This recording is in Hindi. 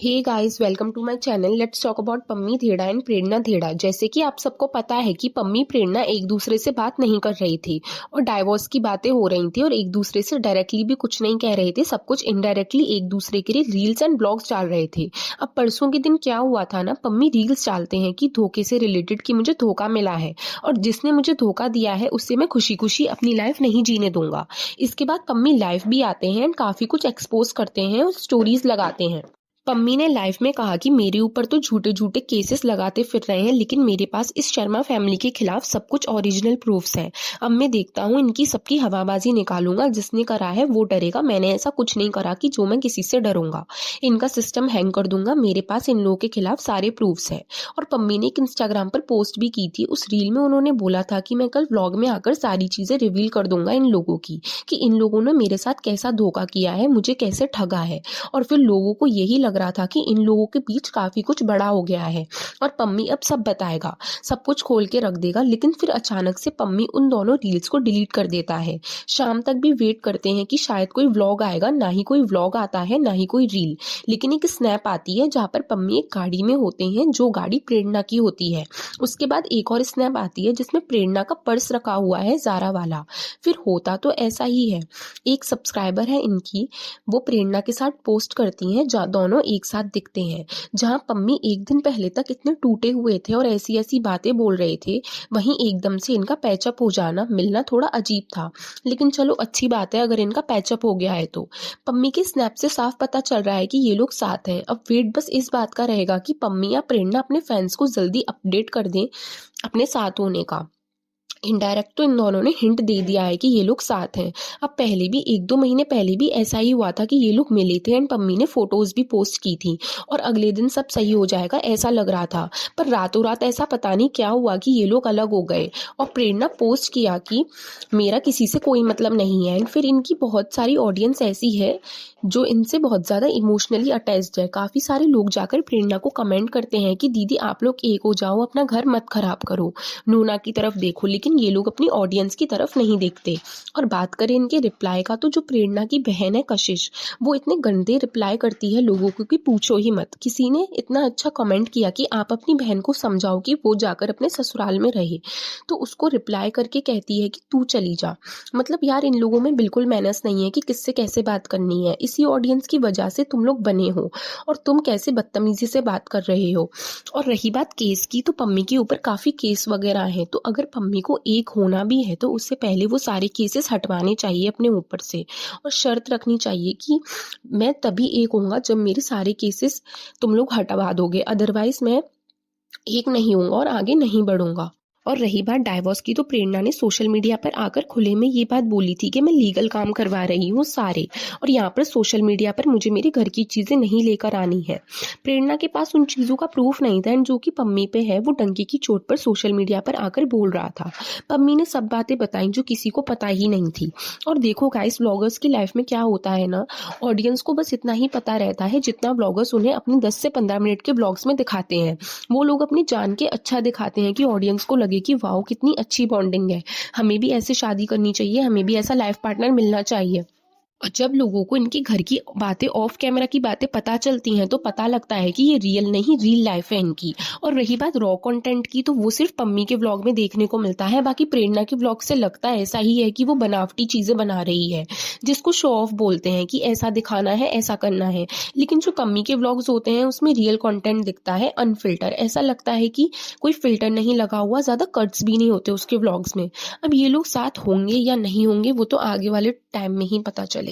Hey guys, welcome to my channel. Let's talk about Pammi Dhedha and Prerna Dhedha. जैसे कि आप सबको पता है कि पम्मी प्रेरणा एक दूसरे से बात नहीं कर रही थी और डाइवोर्स की बातें हो रही थी और एक दूसरे से डायरेक्टली भी कुछ नहीं कह रहे थे, सब कुछ इनडायरेक्टली एक दूसरे के लिए रील्स एंड ब्लॉग्स डाल रहे थे। अब परसों के दिन क्या हुआ था ना, पम्मी रील्स डालते हैं कि धोखे से रिलेटेड कि मुझे धोखा मिला है और जिसने मुझे धोखा दिया है उससे मैं खुशी खुशी अपनी लाइफ नहीं जीने दूंगा। इसके बाद पम्मी लाइव भी आते हैं एंड काफी कुछ एक्सपोज करते हैं और स्टोरीज लगाते हैं। पम्मी ने लाइव में कहा कि मेरे ऊपर तो झूठे झूठे केसेस लगाते फिर रहे हैं, लेकिन मेरे पास इस शर्मा फैमिली के खिलाफ सब कुछ ओरिजिनल प्रूफ्स हैं। अब मैं देखता हूँ इनकी सबकी हवाबाजी निकालूंगा, जिसने करा है वो डरेगा। मैंने ऐसा कुछ नहीं करा कि जो मैं किसी से डरूंगा। इनका सिस्टम हैंग कर दूंगा, मेरे पास इन लोगों के खिलाफ सारे प्रूफ्स हैं। और पम्मी ने एक इंस्टाग्राम पर पोस्ट भी की थी। उस रील में उन्होंने बोला था कि मैं कल व्लॉग में आकर सारी चीजें रिवील कर दूंगा इन लोगों की, कि इन लोगों ने मेरे साथ कैसा धोखा किया है, मुझे कैसे ठगा है। और फिर लोगों को यही लग रहा था कि इन लोगों के बीच काफी कुछ बड़ा हो गया है और पम्मी अब सब बताएगा, सब कुछ खोल के रख देगा। लेकिन फिर अचानक से पम्मी उन दोनों रील्स को डिलीट कर देता है। शाम तक भी वेट करते हैं कि शायद कोई व्लॉग आएगा, ना ही कोई व्लॉग आता है ना ही कोई रील। लेकिन एक स्नैप आती है जहां पर पम्मी एक गाड़ी में होते हैं, जो गाड़ी प्रेरणा की होती है। उसके बाद एक और स्नैप आती है जिसमें प्रेरणा का पर्स रखा हुआ है, ज़ारा वाला। फिर होता तो ऐसा ही है, एक सब्सक्राइबर है इनकी, वो प्रेरणा के साथ पोस्ट करती हैं जहाँ दोनों एक साथ दिखते हैं। जहां पम्मी एक दिन पहले तक इतने टूटे हुए थे और ऐसी ऐसी बातें बोल रहे थे, वहीं एकदम से इनका पैचअप हो जाना, मिलना थोड़ा अजीब था। लेकिन चलो अच्छी बात है अगर इनका पैचअप हो गया है तो। पम्मी के स्नैप से साफ पता चल रहा है कि ये लोग साथ हैं। अब वेट बस इस बात का रहेगा कि पम्मी या प्रेरणा अपने फैंस को जल्दी अपडेट कर दें अपने साथ होने का। इनडायरेक्ट तो इन दोनों ने हिंट दे दिया है कि ये लोग साथ हैं। अब पहले भी 1-2 महीने पहले भी ऐसा ही हुआ था कि ये लोग मिले थे एंड पम्मी ने फोटोज भी पोस्ट की थी और अगले दिन सब सही हो जाएगा ऐसा लग रहा था। पर रातों रात ऐसा पता नहीं क्या हुआ कि ये लोग अलग हो गए और प्रेरणा पोस्ट किया कि मेरा किसी से कोई मतलब नहीं है। एंड फिर इनकी बहुत सारी ऑडियंस ऐसी है जो इनसे बहुत ज़्यादा इमोशनली अटैच्ड है। काफ़ी सारे लोग जाकर प्रेरणा को कमेंट करते हैं कि दीदी आप लोग एक हो जाओ, अपना घर मत खराब करो, नूना की तरफ देखो। लेकिन ये लोग अपनी ऑडियंस की तरफ नहीं देखते। और बात करें इनके रिप्लाई का, तो जो प्रेरणा की बहन है कशिश, वो इतने गंदे रिप्लाई करती है लोगों को कि पूछो ही मत। किसी ने इतना अच्छा कमेंट किया कि आप अपनी बहन को समझाओ कि वो जाकर अपने ससुराल में रहे, तो उसको रिप्लाई करके कहती है कि तू चली जा। मतलब यार, इन लोगों में बिल्कुल मैनर्स नहीं है कि किससे कैसे बात करनी है। इसी ऑडियंस की वजह से तुम लोग बने हो और तुम कैसे बदतमीजी से बात कर रहे हो। और रही बात केस की, तो पम्मी के ऊपर काफी केस वगैरह हैं, तो अगर पम्मी को एक होना भी है तो उससे पहले वो सारे केसेस हटवाने चाहिए अपने ऊपर से और शर्त रखनी चाहिए कि मैं तभी एक होऊंगा जब मेरे सारे केसेस तुम लोग हटवा दोगे, अदरवाइज मैं एक नहीं होऊंगा और आगे नहीं बढ़ूंगा। और रही बात डाइवोर्स की, तो प्रेरणा ने सोशल मीडिया पर आकर खुले में ये बात बोली थी कि मैं लीगल काम करवा रही हूँ सारे, और यहाँ पर सोशल मीडिया पर मुझे मेरे घर की चीजें नहीं लेकर आनी है। प्रेरणा के पास उन चीजों का प्रूफ नहीं था एंड जो कि पम्मी पे है, वो डंके की चोट पर सोशल मीडिया पर आकर बोल रहा था। पम्मी ने सब बातें बताई जो किसी को पता ही नहीं थी। और देखो गाइस, व्लॉगर्स की लाइफ में क्या होता है ना, ऑडियंस को बस इतना ही पता रहता है जितना व्लॉगर्स उन्हें अपने 10 से 15 मिनट के व्लॉग्स में दिखाते हैं। वो लोग अपनी जान के अच्छा दिखाते हैं कि ऑडियंस को लगे कि वाओ कितनी अच्छी बॉन्डिंग है, हमें भी ऐसे शादी करनी चाहिए, हमें भी ऐसा लाइफ पार्टनर मिलना चाहिए। और जब लोगों को इनकी घर की बातें, ऑफ कैमरा की बातें पता चलती हैं, तो पता लगता है कि ये रियल नहीं, रियल लाइफ है इनकी। और रही बात रॉ कंटेंट की, तो वो सिर्फ पम्मी के व्लॉग में देखने को मिलता है। बाकी प्रेरणा के व्लॉग से लगता है ऐसा ही है कि वो बनावटी चीजें बना रही है, जिसको शो ऑफ बोलते हैं कि ऐसा दिखाना है, ऐसा करना है। लेकिन जो पम्मी के व्लॉग्स होते हैं उसमें रियल कंटेंट दिखता है, अनफिल्टर। ऐसा लगता है कि कोई फिल्टर नहीं लगा हुआ, ज्यादा कट्स भी नहीं होते उसके व्लॉग्स में। अब ये लोग साथ होंगे या नहीं होंगे वो तो आगे वाले टाइम में ही पता चलेगा।